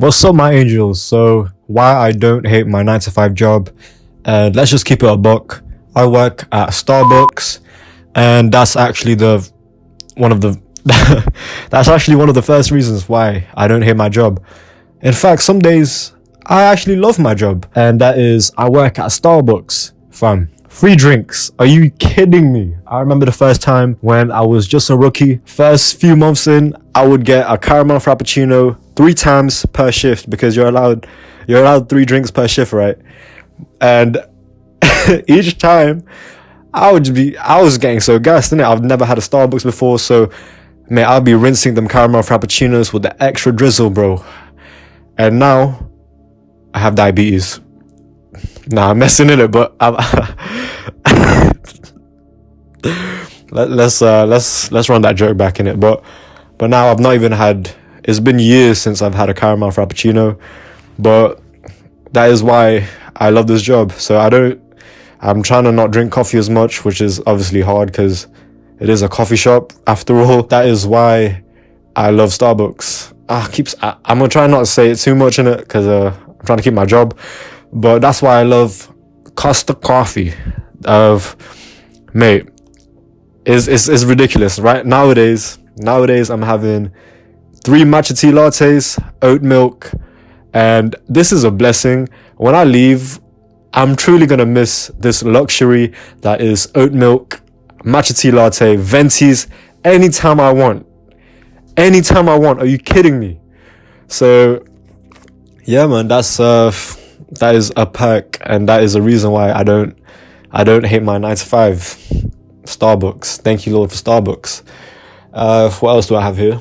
What's up, my angels? So, why I don't hate my 9 to 5 job? And let's just keep it a buck. I work at Starbucks, and that's actually one of the that's actually one of the first reasons why I don't hate my job. In fact, some days I actually love my job, and that is I work at Starbucks, fam. Free drinks. Are you kidding me? I remember the first time when I was just a rookie. First few months in, I would get a caramel frappuccino 3 times per shift because you're allowed 3 drinks per shift, right? And each time I was getting so gassed, innit? I've never had a Starbucks before, so man, I'll be rinsing them caramel frappuccinos with the extra drizzle, bro. And now I have diabetes. Nah, I'm messing in it, but let's run that joke back in it. But now I've not even had. It's been years since I've had a caramel frappuccino, but that is why I love this job. So I'm trying to not drink coffee as much, which is obviously hard because it is a coffee shop after all. That is why I love Starbucks. I'm gonna try not to say it too much in it because I'm trying to keep my job. But that's why I love Costa coffee. Mate, it's ridiculous, right? Nowadays I'm having 3 matcha tea lattes, oat milk, and this is a blessing. When I leave, I'm truly gonna miss this luxury that is oat milk, matcha tea latte, ventis, anytime I want. Are you kidding me? So yeah, man, that is a perk, and that is a reason why I don't hate my 9 to 5. Starbucks. Thank you, Lord, for Starbucks. What else do I have here?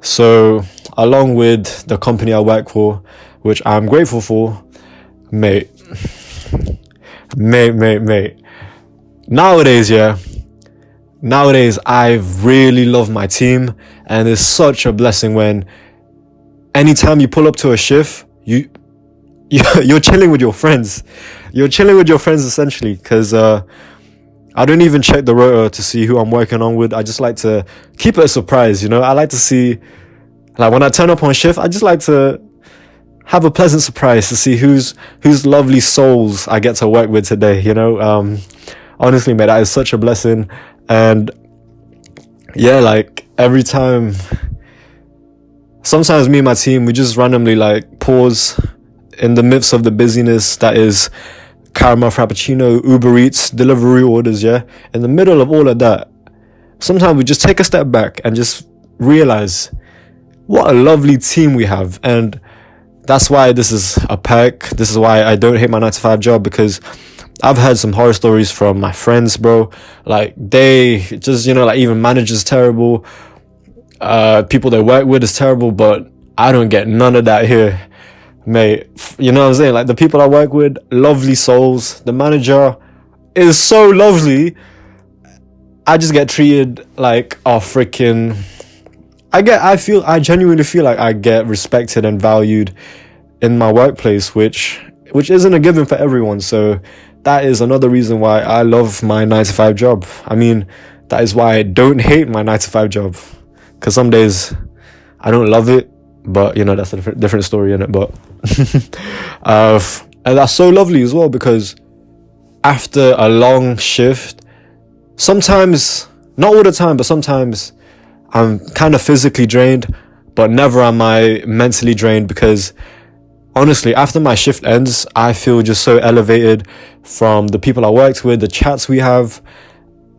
So, along with the company I work for, which I'm grateful for, mate. Nowadays, I really love my team, and it's such a blessing when anytime you pull up to a shift, you're chilling with your friends. You're chilling with your friends essentially, because I don't even check the rotor to see who I'm working on with. I just like to keep it a surprise, you know. I like to see, like, when I turn up on shift, I just like to have a pleasant surprise to see whose lovely souls I get to work with today, you know. Honestly, mate, that is such a blessing. And yeah, like, every time, sometimes me and my team, we just randomly like pause in the midst of the busyness that is caramel frappuccino, Uber Eats, delivery orders, yeah? In the middle of all of that, sometimes we just take a step back and just realize what a lovely team we have. And that's why this is a perk. This is why I don't hate my 9 to 5 job, because I've heard some horror stories from my friends, bro. Like, they just, you know, like, even managers terrible, people they work with is terrible, but I don't get none of that here. Mate, you know what I'm saying? Like, the people I work with, lovely souls. The manager is so lovely. I just get treated like a freaking... I genuinely feel like I get respected and valued in my workplace, which isn't a given for everyone. So that is another reason why I love my 9 to 5 job. I mean, that is why I don't hate my 9 to 5 job. Because some days I don't love it, but, you know, that's a different story, innit? But and that's so lovely as well, because after a long shift, sometimes, not all the time, but sometimes I'm kind of physically drained, but never am I mentally drained, because honestly, after my shift ends, I feel just so elevated from the people I worked with, the chats we have,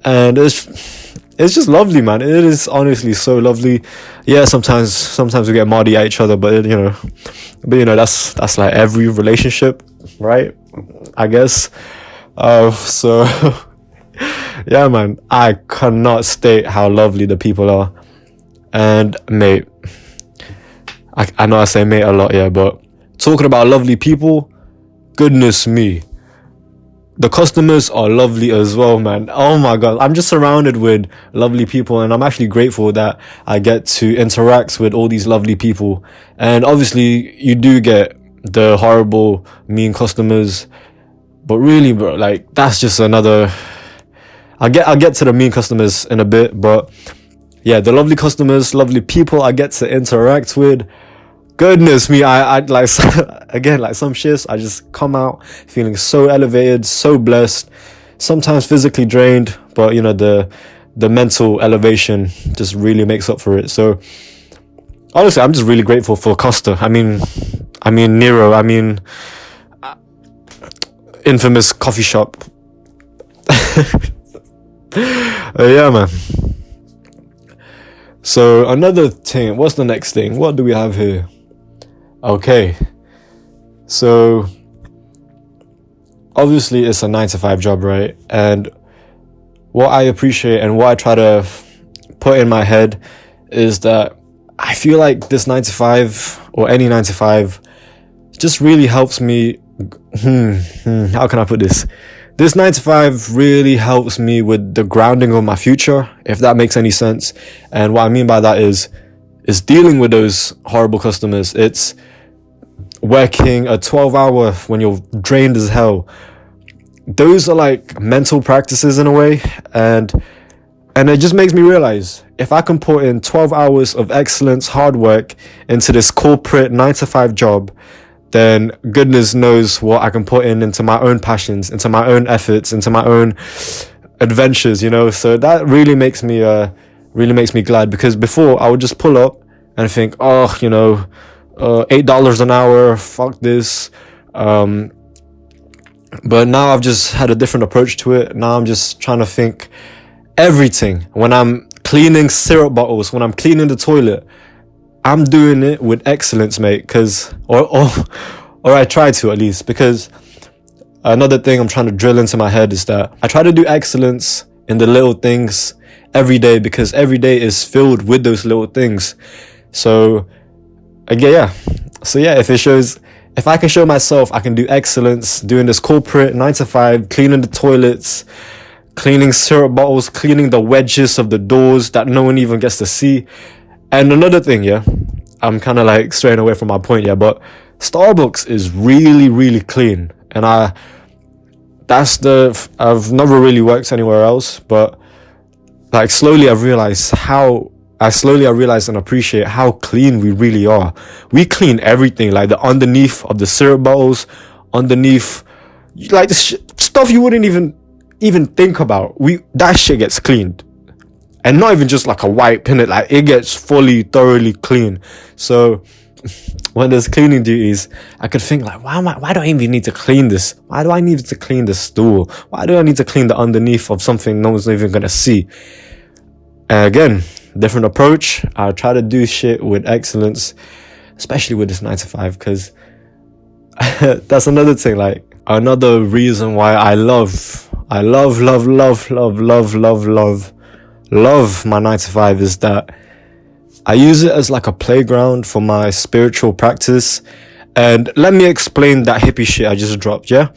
and it's just lovely, man. It is honestly so lovely. Yeah, sometimes we get mardy at each other, but you know that's like every relationship, right? I guess. So yeah, man, I cannot state how lovely the people are. And mate, I know I say mate a lot, yeah, but talking about lovely people, goodness me, the customers are lovely as well, man. Oh my god, I'm just surrounded with lovely people, and I'm actually grateful that I get to interact with all these lovely people. And obviously, you do get the horrible, mean customers, but really, bro, like, that's just another... I'll get to the mean customers in a bit, but yeah, the lovely customers, lovely people I get to interact with, goodness me, I like again, like some shifts I just come out feeling so elevated, so blessed, sometimes physically drained, but you know, the mental elevation just really makes up for it. So honestly, I'm just really grateful for Costa. I mean Nero, infamous coffee shop. Yeah, man. So another thing, what's the next thing? What do we have here? Okay, so obviously it's a 9 to 5 job, right? And what I appreciate and what I try to put in my head is that I feel like this 9 to 5 or any 9 to 5 just really helps me. How can I put this? This 9 to 5 really helps me with the grounding of my future, if that makes any sense. And what I mean by that is dealing with those horrible customers. It's working a 12-hour when you're drained as hell. Those are like mental practices in a way, and it just makes me realize if I can put in 12 hours of excellence, hard work into this corporate 9 to 5 job, then goodness knows what I can put into my own passions, into my own efforts, into my own adventures, you know. So that really makes me glad, because before I would just pull up and think, oh, you know, $8 an hour, fuck this. But now I've just had a different approach to it. Now I'm just trying to think everything. When I'm cleaning syrup bottles, when I'm cleaning the toilet, I'm doing it with excellence, mate, or I try to, at least, because another thing I'm trying to drill into my head is that I try to do excellence in the little things every day, because every day is filled with those little things. So again, if I can show myself I can do excellence doing this corporate 9 to 5, cleaning the toilets, cleaning syrup bottles, cleaning the wedges of the doors that no one even gets to see. And another thing, yeah, I'm kind of like straying away from my point, yeah, but Starbucks is really, really clean. And I've never really worked anywhere else, but like slowly I realized and appreciate how clean we really are. We clean everything, like the underneath of the syrup bottles, underneath, like the stuff you wouldn't even think about. That shit gets cleaned. And not even just like a wipe, innit? Like it gets fully, thoroughly clean. So when there's cleaning duties, I could think like, why do I even need to clean this? Why do I need to clean the stool? Why do I need to clean the underneath of something no one's even gonna see? And again, different approach. I try to do shit with excellence, especially with this 9 to 5, because that's another thing. Like another reason why I love my 9 to 5 is that I use it as like a playground for my spiritual practice. And let me explain that hippie shit I just dropped, yeah?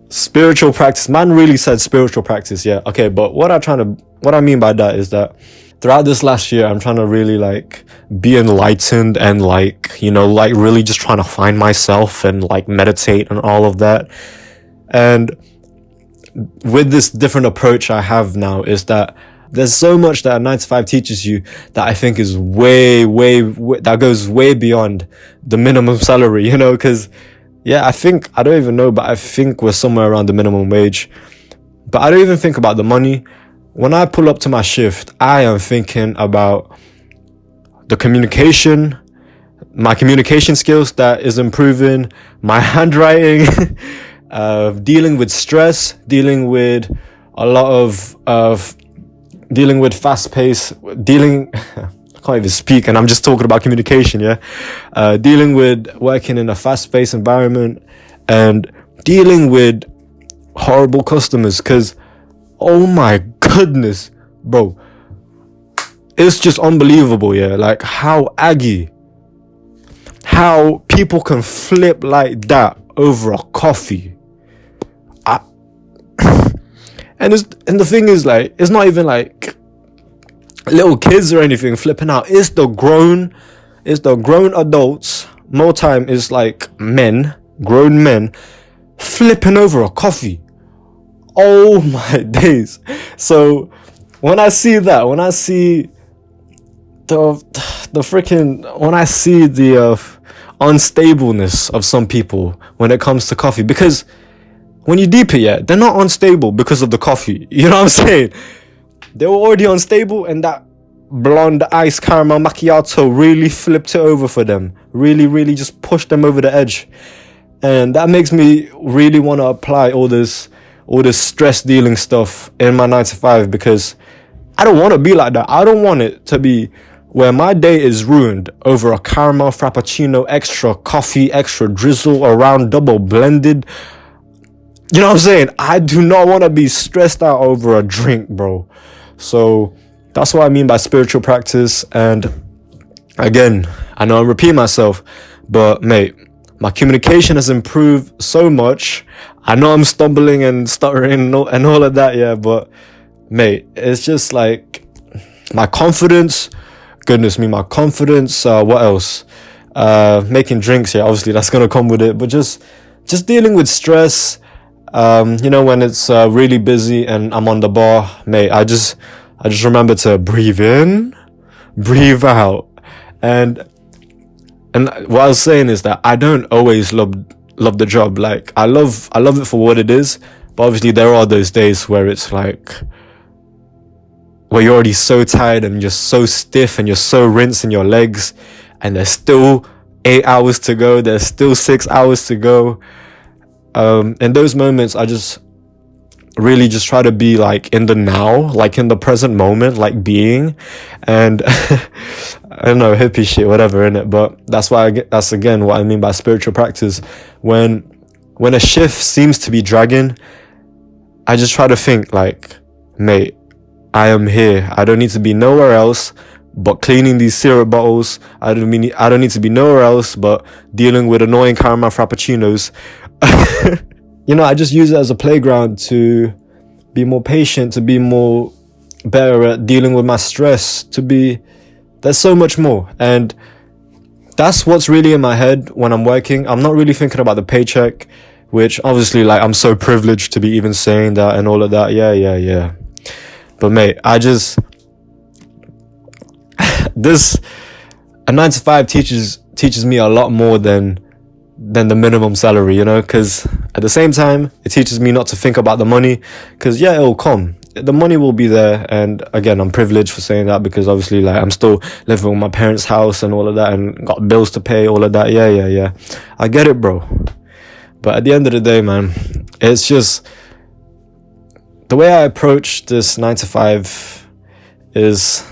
Spiritual practice. Man really said spiritual practice, yeah. Okay, but what I mean by that is that throughout this last year, I'm trying to really like be enlightened and like, you know, like really just trying to find myself and like meditate and all of that. And with this different approach I have now is that there's so much that a 9 to 5 teaches you that I think is way that goes way beyond the minimum salary, you know, because yeah, I don't even know, but I think we're somewhere around the minimum wage. But I don't even think about the money. When I pull up to my shift, I am thinking about the communication, my communication skills that is improving, my handwriting, dealing with stress, dealing with a lot of dealing with fast pace, I can't even speak and I'm just talking about communication, yeah? Dealing with working in a fast-paced environment and dealing with horrible customers, because oh my goodness, bro, it's just unbelievable, yeah? Like how people can flip like that over a coffee. And the thing is, like, it's not even like little kids or anything flipping out. It's the grown adults. More time is like grown men flipping over a coffee. Oh my days. So when I see the the freaking when I see the unstableness of some people when it comes to coffee, because when you deep it, yeah, they're not unstable because of the coffee. You know what I'm saying? They were already unstable, and that blonde iced caramel macchiato really flipped it over for them. Really, really just pushed them over the edge. And that makes me really want to apply all this stress dealing stuff in my 9 to 5, because I don't want to be like that. I don't want it to be where my day is ruined over a caramel frappuccino, extra coffee, extra drizzle, around double blended. You know what I'm saying? I do not want to be stressed out over a drink, bro. So that's what I mean by spiritual practice. And again, I know I'm repeating myself, but mate, my communication has improved so much. I know I'm stumbling and stuttering and all of that, yeah, but mate, it's just like my confidence. Goodness me, my confidence. What else? Making drinks, yeah, obviously that's gonna come with it, but just dealing with stress. When it's really busy and I'm on the bar, mate, I just remember to breathe in, breathe out. And what I was saying is that I don't always love the job. Like I love it for what it is, but obviously there are those days where it's like where you're already so tired and you're so stiff and you're so rinsed in your legs, and there's still 8 hours to go, there's still 6 hours to go. In those moments, I just really just try to be like in the now, like in the present moment, like being, and I don't know, hippie shit, whatever, innit? But that's again what I mean by spiritual practice. When a shift seems to be dragging, I just try to think like, mate, I am here. I don't need to be nowhere else but cleaning these syrup bottles. I don't need to be nowhere else but dealing with annoying caramel frappuccinos. I just use it as a playground to be more patient, to be more better at dealing with my stress, there's so much more. And that's what's really in my head when I'm working. I'm not really thinking about the paycheck, which obviously, like, I'm so privileged to be even saying that and all of that. Yeah. But mate, a 9 to 5 teaches me a lot more than the minimum salary, because at the same time, it teaches me not to think about the money, because yeah, it'll come. The money will be there. And again, I'm privileged for saying that, because obviously, like, I'm still living in my parents' house and all of that, and got bills to pay, all of that. Yeah. I get it, bro. But at the end of the day, man, it's just the way I approach this 9 to 5 has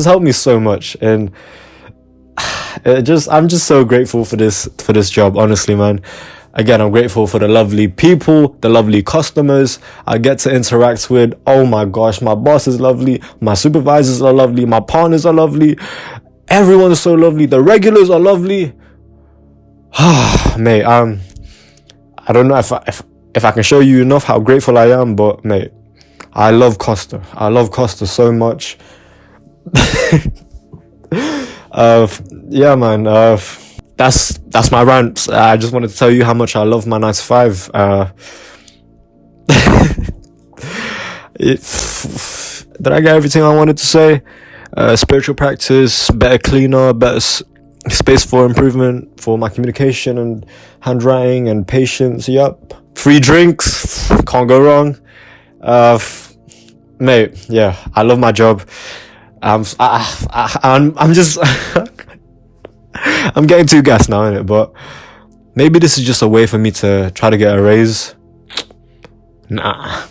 helped me so much. And I'm just so grateful for this job, honestly, man. Again, I'm grateful for the lovely people, the lovely customers I get to interact with. Oh my gosh, my boss is lovely, my supervisors are lovely, my partners are lovely, everyone is so lovely, the regulars are lovely. Mate, I don't know if I can show you enough how grateful I am, but mate, I love Costa. I love Costa so much. Yeah, man. That's my rant. I just wanted to tell you how much I love my 9 to 5. Did I get everything I wanted to say? Spiritual practice, better cleaner, better space for improvement for my communication and handwriting and patience. Yup. Free drinks, can't go wrong. Mate, yeah, I love my job. I'm just I'm getting too gassed now, innit? But maybe this is just a way for me to try to get a raise. Nah,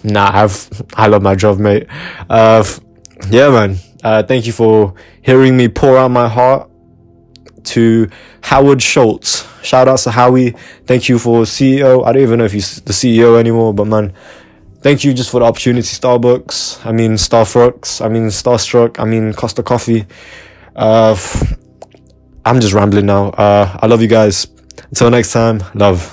I love my job, mate. Yeah, man. Thank you for hearing me pour out my heart to Howard Schultz. Shout out to Howie. Thank you for CEO. I don't even know if he's the CEO anymore, but man, thank you just for the opportunity. Starbucks, Starstruck, Costa Coffee. I'm just rambling now. I love you guys. Until next time, love.